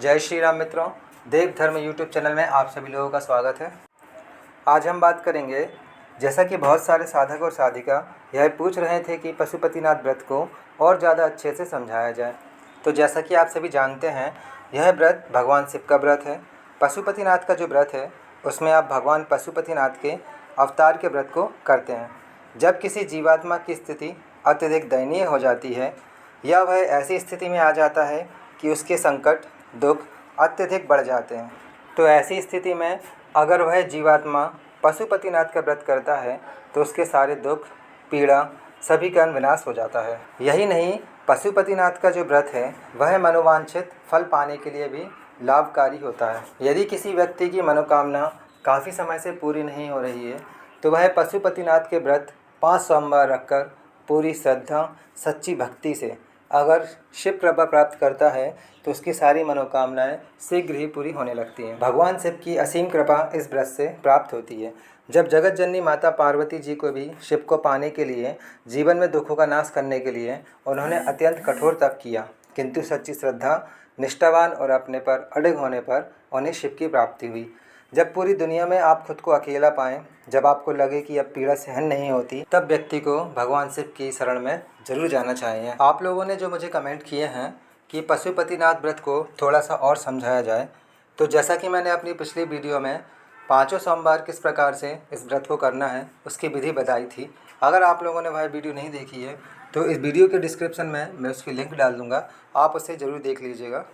जय श्री राम मित्रों, देव धर्म यूट्यूब चैनल में आप सभी लोगों का स्वागत है। आज हम बात करेंगे, जैसा कि बहुत सारे साधक और साधिका यह पूछ रहे थे कि पशुपतिनाथ व्रत को और ज़्यादा अच्छे से समझाया जाए। तो जैसा कि आप सभी जानते हैं, यह व्रत भगवान शिव का व्रत है। पशुपतिनाथ का जो व्रत है उसमें आप भगवान पशुपतिनाथ के अवतार के व्रत को करते हैं। जब किसी जीवात्मा की स्थिति अत्यधिक दयनीय हो जाती है या वह ऐसी स्थिति में आ जाता है कि उसके संकट दुख अत्यधिक बढ़ जाते हैं, तो ऐसी स्थिति में अगर वह जीवात्मा पशुपतिनाथ का व्रत करता है तो उसके सारे दुख पीड़ा सभी का विनाश हो जाता है। यही नहीं, पशुपतिनाथ का जो व्रत है वह मनोवांछित फल पाने के लिए भी लाभकारी होता है। यदि किसी व्यक्ति की मनोकामना काफ़ी समय से पूरी नहीं हो रही है तो वह पशुपतिनाथ के व्रत 5 सोमवार रखकर पूरी श्रद्धा सच्ची भक्ति से अगर शिव कृपा प्राप्त करता है तो उसकी सारी मनोकामनाएं शीघ्र ही पूरी होने लगती हैं। भगवान शिव की असीम कृपा इस व्रत से प्राप्त होती है। जब जगत जननी माता पार्वती जी को भी शिव को पाने के लिए, जीवन में दुखों का नाश करने के लिए उन्होंने अत्यंत कठोर तप किया, किंतु सच्ची श्रद्धा, निष्ठावान और अपने पर अड़िग होने पर उन्हें शिव की प्राप्ति हुई। जब पूरी दुनिया में आप खुद को अकेला पाएं, जब आपको लगे कि अब पीड़ा सहन नहीं होती, तब व्यक्ति को भगवान शिव की शरण में जरूर जाना चाहिए। आप लोगों ने जो मुझे कमेंट किए हैं कि पशुपतिनाथ व्रत को थोड़ा सा और समझाया जाए, तो जैसा कि मैंने अपनी पिछली वीडियो में 5 सोमवार किस प्रकार से इस व्रत को करना है उसकी विधि बताई थी। अगर आप लोगों ने वह वीडियो नहीं देखी है तो इस वीडियो के डिस्क्रिप्शन में मैं उसकी लिंक डाल दूँगा, आप उसे ज़रूर देख लीजिएगा।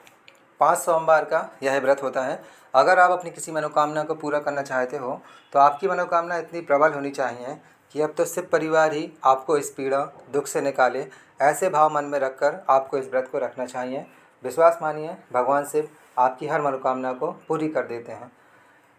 5 सोमवार का यह व्रत होता है। अगर आप अपनी किसी मनोकामना को पूरा करना चाहते हो तो आपकी मनोकामना इतनी प्रबल होनी चाहिए कि अब तो शिव परिवार ही आपको इस पीड़ा दुख से निकाले, ऐसे भाव मन में रखकर आपको इस व्रत को रखना चाहिए। विश्वास मानिए, भगवान शिव आपकी हर मनोकामना को पूरी कर देते हैं।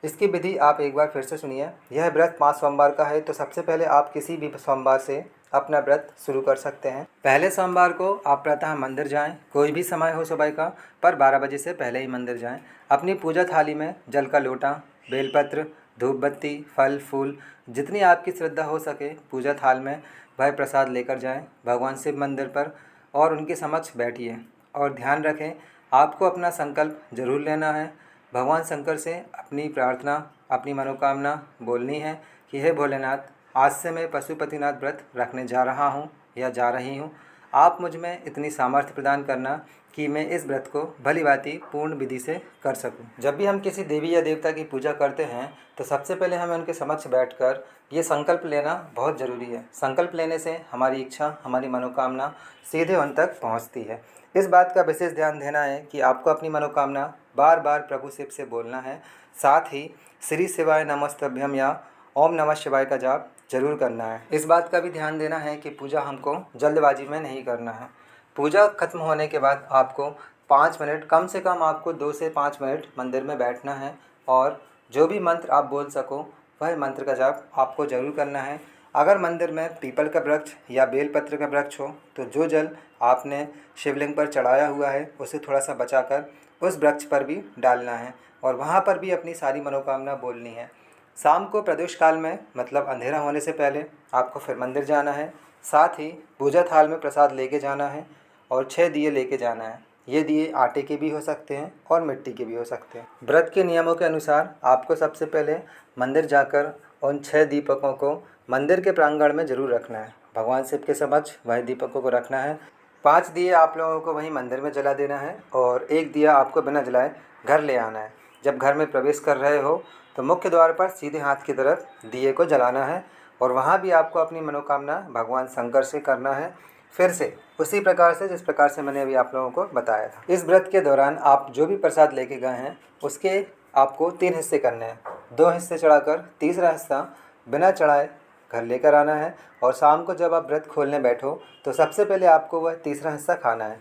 इसकी विधि आप एक बार फिर से सुनिए। यह व्रत 5 सोमवार का है, तो सबसे पहले आप किसी भी सोमवार से अपना व्रत शुरू कर सकते हैं। पहले सोमवार को आप प्रातः मंदिर जाएं, कोई भी समय हो सुबह का, पर 12 बजे से पहले ही मंदिर जाएं। अपनी पूजा थाली में जल का लोटा, बेलपत्र, धूप बत्ती, फल फूल, जितनी आपकी श्रद्धा हो सके पूजा थाल में वह प्रसाद लेकर जाएं भगवान शिव मंदिर पर और उनके समक्ष बैठिए और ध्यान रखें, आपको अपना संकल्प जरूर लेना है। भगवान शंकर से अपनी प्रार्थना, अपनी मनोकामना बोलनी है कि हे भोलेनाथ, आज से मैं पशुपतिनाथ व्रत रखने जा रहा हूँ या जा रही हूँ। आप मुझ में इतनी सामर्थ्य प्रदान करना कि मैं इस व्रत को भली भांति पूर्ण विधि से कर सकूं। जब भी हम किसी देवी या देवता की पूजा करते हैं तो सबसे पहले हमें उनके समक्ष बैठकर ये संकल्प लेना बहुत ज़रूरी है। संकल्प लेने से हमारी इच्छा, हमारी मनोकामना सीधे उन तक पहुंचती है। इस बात का विशेष ध्यान देना है कि आपको अपनी मनोकामना बार बार प्रभु शिव से बोलना है। साथ ही श्री शिवाय नमस्तभ्यम या ओम नमः शिवाय का जाप जरूर करना है। इस बात का भी ध्यान देना है कि पूजा हमको जल्दबाजी में नहीं करना है। पूजा खत्म होने के बाद आपको 5 मिनट, कम से कम आपको 2 से 5 मिनट मंदिर में बैठना है और जो भी मंत्र आप बोल सको वह मंत्र का जाप आपको जरूर करना है। अगर मंदिर में पीपल का वृक्ष या बेलपत्र का वृक्ष हो तो जो जल आपने शिवलिंग पर चढ़ाया हुआ है उसे थोड़ा सा बचाकर उस वृक्ष पर भी डालना है और वहाँ पर भी अपनी सारी मनोकामना बोलनी है। शाम को प्रदोष काल में, मतलब अंधेरा होने से पहले, आपको फिर मंदिर जाना है। साथ ही पूजा थाल में प्रसाद लेके जाना है और 6 दिए लेके जाना है। ये दिए आटे के भी हो सकते हैं और मिट्टी के भी हो सकते हैं। व्रत के नियमों के अनुसार आपको सबसे पहले मंदिर जाकर उन 6 दीपकों को मंदिर के प्रांगण में ज़रूर रखना है। भगवान शिव के समक्ष वह दीपकों को रखना है। 5 दिए आप लोगों को वहीं मंदिर में जला देना है और 1 दिया आपको बिना जलाए घर ले आना है। जब घर में प्रवेश कर रहे हो तो मुख्य द्वार पर सीधे हाथ की तरफ दिए को जलाना है और वहाँ भी आपको अपनी मनोकामना भगवान शंकर से करना है, फिर से उसी प्रकार से जिस प्रकार से मैंने अभी आप लोगों को बताया था। इस व्रत के दौरान आप जो भी प्रसाद लेके गए हैं उसके आपको 3 हिस्से करने हैं। 2 हिस्से चढ़ाकर तीसरा हिस्सा बिना चढ़ाए घर लेकर आना है और शाम को जब आप व्रत खोलने बैठो तो सबसे पहले आपको वह तीसरा हिस्सा खाना है।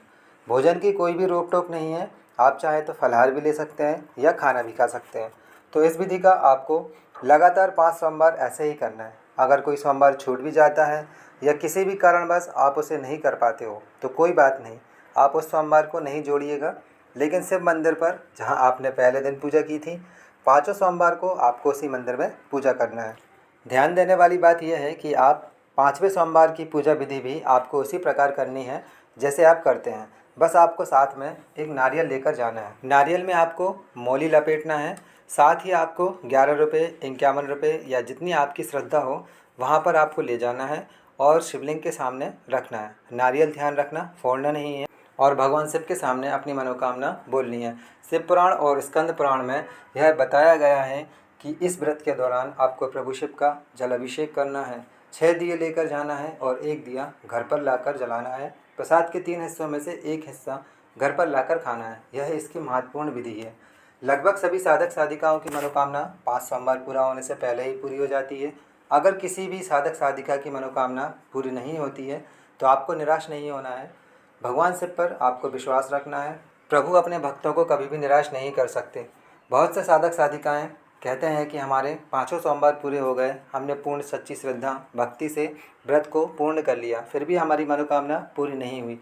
भोजन की कोई भी रोक टोक नहीं है, आप चाहे तो फलाहार भी ले सकते हैं या खाना भी खा सकते हैं। तो इस विधि का आपको लगातार 5 सोमवार ऐसे ही करना है। अगर कोई सोमवार छूट भी जाता है या किसी भी कारणवश आप उसे नहीं कर पाते हो तो कोई बात नहीं, आप उस सोमवार को नहीं जोड़िएगा, लेकिन शिव मंदिर पर जहां आपने पहले दिन पूजा की थी, 5 सोमवार को आपको उसी मंदिर में पूजा करना है। ध्यान देने वाली बात यह है कि आप 5वें सोमवार की पूजा विधि भी आपको उसी प्रकार करनी है जैसे आप करते हैं। बस आपको साथ में एक नारियल लेकर जाना है। नारियल में आपको मोली लपेटना है। साथ ही आपको 11 रुपये, 51 रुपये या जितनी आपकी श्रद्धा हो वहाँ पर आपको ले जाना है और शिवलिंग के सामने रखना है। नारियल ध्यान रखना फोड़ना नहीं है और भगवान शिव के सामने अपनी मनोकामना बोलनी है। शिव पुराण और स्कंद पुराण में यह बताया गया है कि इस व्रत के दौरान आपको प्रभु शिव का जल अभिषेक करना है, 6 दिए लेकर जाना है और 1 दिया घर पर लाकर जलाना है। प्रसाद के 3 हिस्सों में से 1 हिस्सा घर पर लाकर खाना है। यह इसकी महत्वपूर्ण विधि है। लगभग सभी साधक साधिकाओं की मनोकामना 5 सोमवार पूरा होने से पहले ही पूरी हो जाती है। अगर किसी भी साधक साधिका की मनोकामना पूरी नहीं होती है तो आपको निराश नहीं होना है। भगवान शिव पर आपको विश्वास रखना है। प्रभु अपने भक्तों को कभी भी निराश नहीं कर सकते। बहुत से साधक साधिकाएं कहते हैं कि हमारे 5 सोमवार पूरे हो गए, हमने पूर्ण सच्ची श्रद्धा भक्ति से व्रत को पूर्ण कर लिया, फिर भी हमारी मनोकामना पूरी नहीं हुई।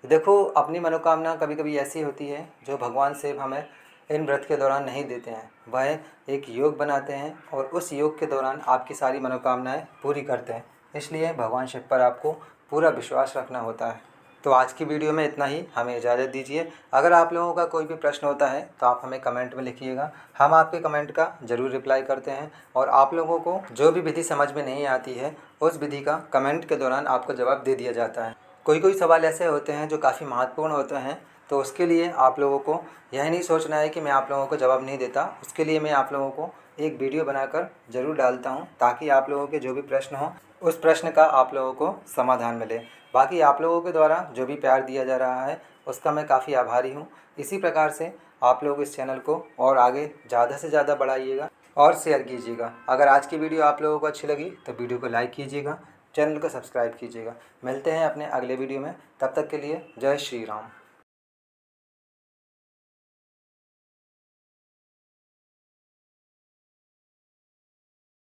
देखो, अपनी मनोकामना कभी कभी ऐसी होती है जो भगवान शिव हमें इन व्रत के दौरान नहीं देते हैं। वह एक योग बनाते हैं और उस योग के दौरान आपकी सारी मनोकामनाएं पूरी करते हैं। इसलिए भगवान शिव पर आपको पूरा विश्वास रखना होता है। तो आज की वीडियो में इतना ही, हमें इजाज़त दीजिए। अगर आप लोगों का कोई भी प्रश्न होता है तो आप हमें कमेंट में लिखिएगा, हम आपके कमेंट का ज़रूर रिप्लाई करते हैं। और आप लोगों को जो भी विधि समझ में नहीं आती है उस विधि का कमेंट के दौरान आपको जवाब दे दिया जाता है। कोई सवाल ऐसे होते हैं जो काफ़ी महत्वपूर्ण होते हैं, तो उसके लिए आप लोगों को यह नहीं सोचना है कि मैं आप लोगों को जवाब नहीं देता। उसके लिए मैं आप लोगों को एक वीडियो बनाकर ज़रूर डालता हूं, ताकि आप लोगों के जो भी प्रश्न हो उस प्रश्न का आप लोगों को समाधान मिले। बाकी आप लोगों के द्वारा जो भी प्यार दिया जा रहा है उसका मैं काफ़ी आभारी हूं। इसी प्रकार से आप लोग इस चैनल को और आगे ज़्यादा से ज़्यादा बढ़ाइएगा और शेयर कीजिएगा। अगर आज की वीडियो आप लोगों को अच्छी लगी तो वीडियो को लाइक कीजिएगा, चैनल को सब्सक्राइब कीजिएगा। मिलते हैं अपने अगले वीडियो में, तब तक के लिए जय श्री राम।